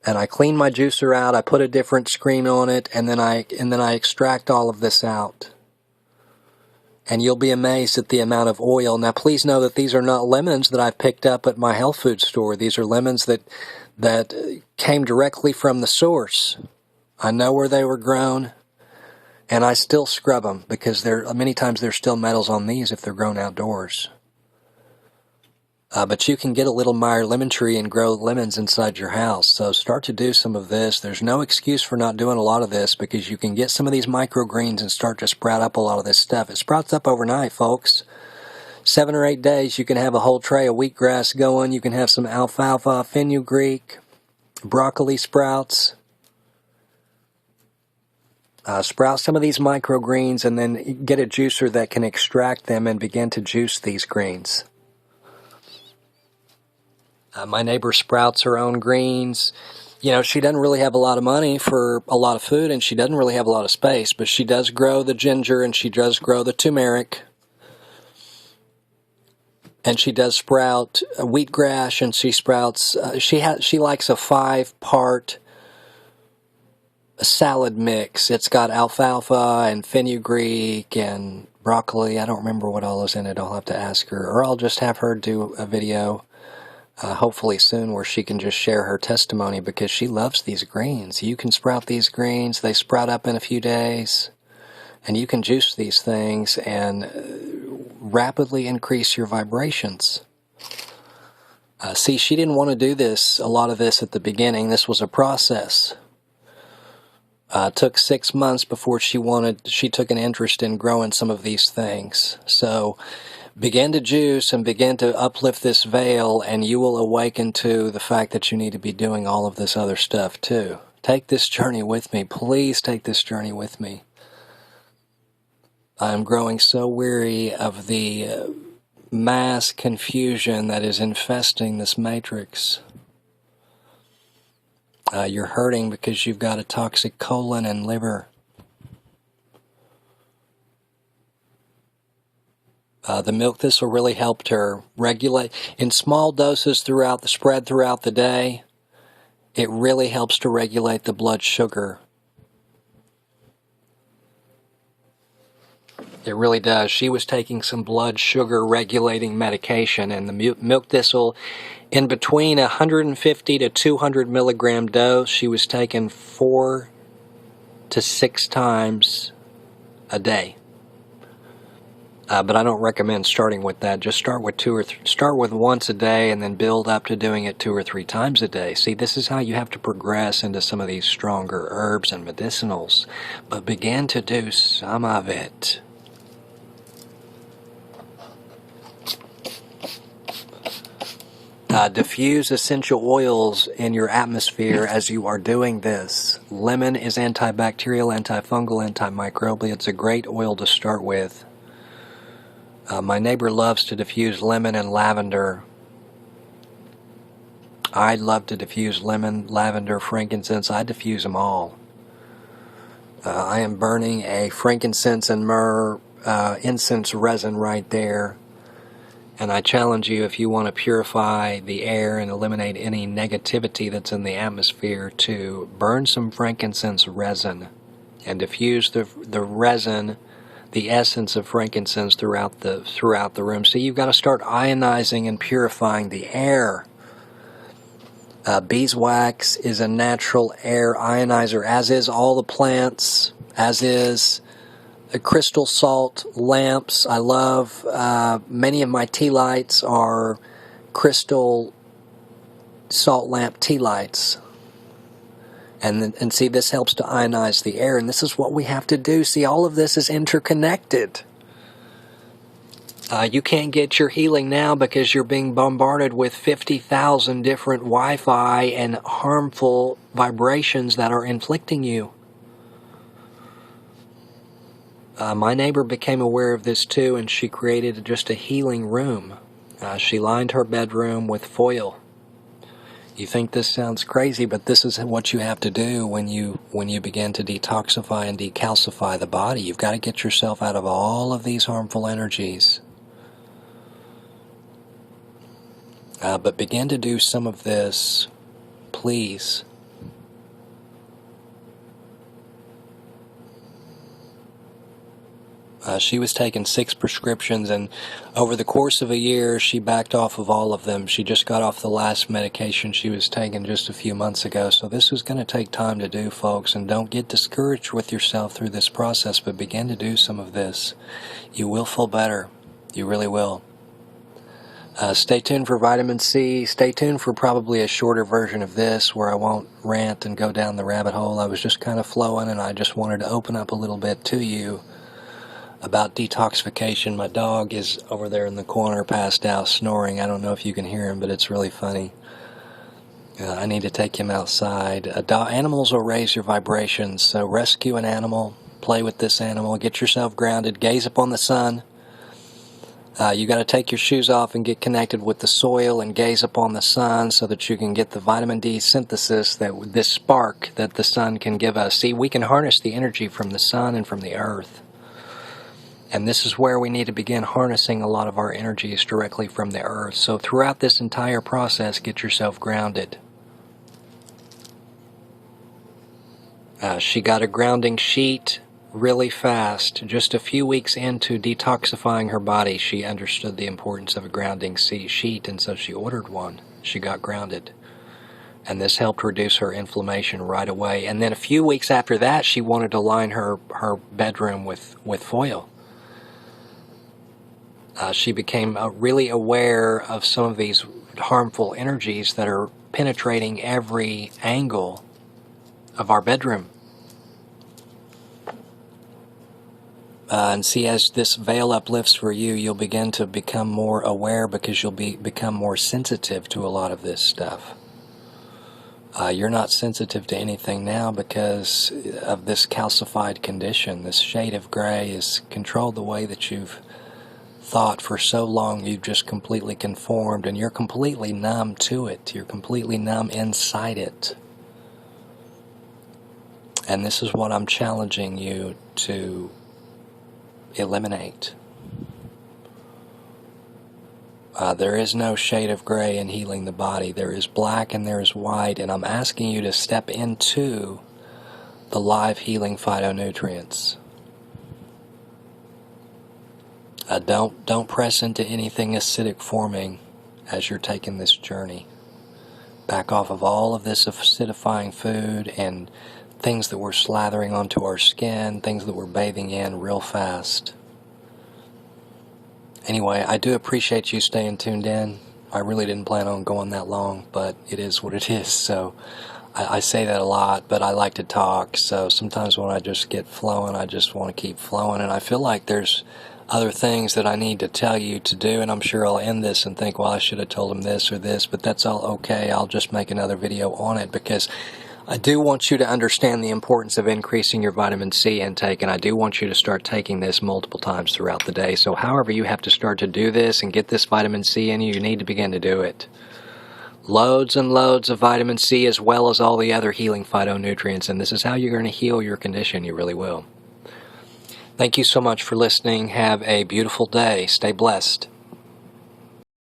And I clean my juicer out. I put a different screen on it, and then I extract all of this out. And you'll be amazed at the amount of oil. Now, please know that these are not lemons that I've picked up at my health food store. These are lemons that came directly from the source. I know where they were grown, and I still scrub them, because many times there's still metals on these if they're grown outdoors. But you can get a little Meyer lemon tree and grow lemons inside your house. So start to do some of this. There's no excuse for not doing a lot of this, because you can get some of these microgreens and start to sprout up a lot of this stuff. It sprouts up overnight, folks. 7 or 8 days, you can have a whole tray of wheatgrass going. You can have some alfalfa, fenugreek, broccoli sprouts. Sprout some of these microgreens, and then get a juicer that can extract them and begin to juice these greens. My neighbor sprouts her own greens. You know, she doesn't really have a lot of money for a lot of food, and she doesn't really have a lot of space, but she does grow the ginger, and she does grow the turmeric, and she does sprout wheatgrass, and she sprouts. She likes a 5-part salad mix. It's got alfalfa and fenugreek and broccoli. I don't remember what all is in it. I'll have to ask her, or I'll just have her do a video. Hopefully soon, where she can just share her testimony, because she loves these greens. You can sprout these greens. They sprout up in a few days, and you can juice these things and rapidly increase your vibrations. See, she didn't want to do a lot of this at the beginning. This was a process. It took 6 months before she took an interest in growing some of these things. So begin to juice and begin to uplift this veil, and you will awaken to the fact that you need to be doing all of this other stuff too. Take this journey with me. Please take this journey with me. I'm growing so weary of the mass confusion that is infesting this matrix. You're hurting because you've got a toxic colon and liver. The milk thistle really helped her regulate in small doses spread throughout the day. It really helps to regulate the blood sugar. It really does. She was taking some blood sugar regulating medication, and the milk thistle, in between 150 to 200 milligram dose, she was taking 4 to 6 times a day. But I don't recommend starting with that. Just start with once a day, and then build up to doing it 2 or 3 times a day. See, this is how you have to progress into some of these stronger herbs and medicinals. But begin to do some of it. Diffuse essential oils in your atmosphere as you are doing this. Lemon is antibacterial, antifungal, antimicrobial. It's a great oil to start with. My neighbor loves to diffuse lemon and lavender. I love to diffuse lemon, lavender, frankincense. I diffuse them all. I am burning a frankincense and myrrh incense resin right there. And I challenge you, if you want to purify the air and eliminate any negativity that's in the atmosphere, to burn some frankincense resin and diffuse the the essence of frankincense throughout the room. So you've got to start ionizing and purifying the air. Beeswax is a natural air ionizer, as is all the plants, as is crystal salt lamps. I love many of my tea lights are crystal salt lamp tea lights. And see, this helps to ionize the air, and this is what we have to do. See, all of this is interconnected. You can't get your healing now because you're being bombarded with 50,000 different Wi-Fi and harmful vibrations that are inflicting you. My neighbor became aware of this too, and she created just a healing room. She lined her bedroom with foil. You think this sounds crazy, but this is what you have to do when you begin to detoxify and decalcify the body. You've got to get yourself out of all of these harmful energies. But begin to do some of this, please. She was taking 6 prescriptions, and over the course of a year, she backed off of all of them. She just got off the last medication she was taking just a few months ago. So this is going to take time to do, folks, and don't get discouraged with yourself through this process, but begin to do some of this. You will feel better. You really will. Stay tuned for vitamin C. Stay tuned for probably a shorter version of this where I won't rant and go down the rabbit hole. I was just kind of flowing, and I just wanted to open up a little bit to you about detoxification. My dog is over there in the corner, passed out, snoring. I don't know if you can hear him, but it's really funny. I need to take him outside. Animals will raise your vibrations, so rescue an animal, play with this animal, get yourself grounded, gaze upon the sun. You got to take your shoes off and get connected with the soil and gaze upon the sun so that you can get the vitamin D synthesis, that this spark that the sun can give us. See, we can harness the energy from the sun and from the earth. And this is where we need to begin harnessing a lot of our energies directly from the earth. So throughout this entire process, get yourself grounded. She got a grounding sheet really fast. Just a few weeks into detoxifying her body, she understood the importance of a grounding sheet, and so she ordered one. She got grounded. And this helped reduce her inflammation right away. And then a few weeks after that, she wanted to line her bedroom with foil. She became really aware of some of these harmful energies that are penetrating every angle of our bedroom. And see, as this veil uplifts for you, you'll begin to become more aware because you'll become more sensitive to a lot of this stuff. You're not sensitive to anything now because of this calcified condition. This shade of gray has controlled the way that you've thought for so long. You've just completely conformed, and you're completely numb to it. You're completely numb inside it. And this is what I'm challenging you to eliminate. There is no shade of gray in healing the body. There is black and there is white, and I'm asking you to step into the live healing phytonutrients. Don't press into anything acidic forming as you're taking this journey. Back off of all of this acidifying food and things that we're slathering onto our skin, things that we're bathing in real fast. Anyway, I do appreciate you staying tuned in. I really didn't plan on going that long, but it is what it is. So I say that a lot, but I like to talk. So sometimes when I just get flowing, I just want to keep flowing. And I feel like there's other things that I need to tell you to do, and I'm sure I'll end this and think, well, I should have told him this or this, but that's all okay. I'll just make another video on it because I do want you to understand the importance of increasing your vitamin C intake, and I do want you to start taking this multiple times throughout the day. So however you have to start to do this and get this vitamin C in you, you need to begin to do it. Loads and loads of vitamin C as well as all the other healing phytonutrients, and this is how you're going to heal your condition. You really will. Thank you so much for listening. Have a beautiful day. Stay blessed.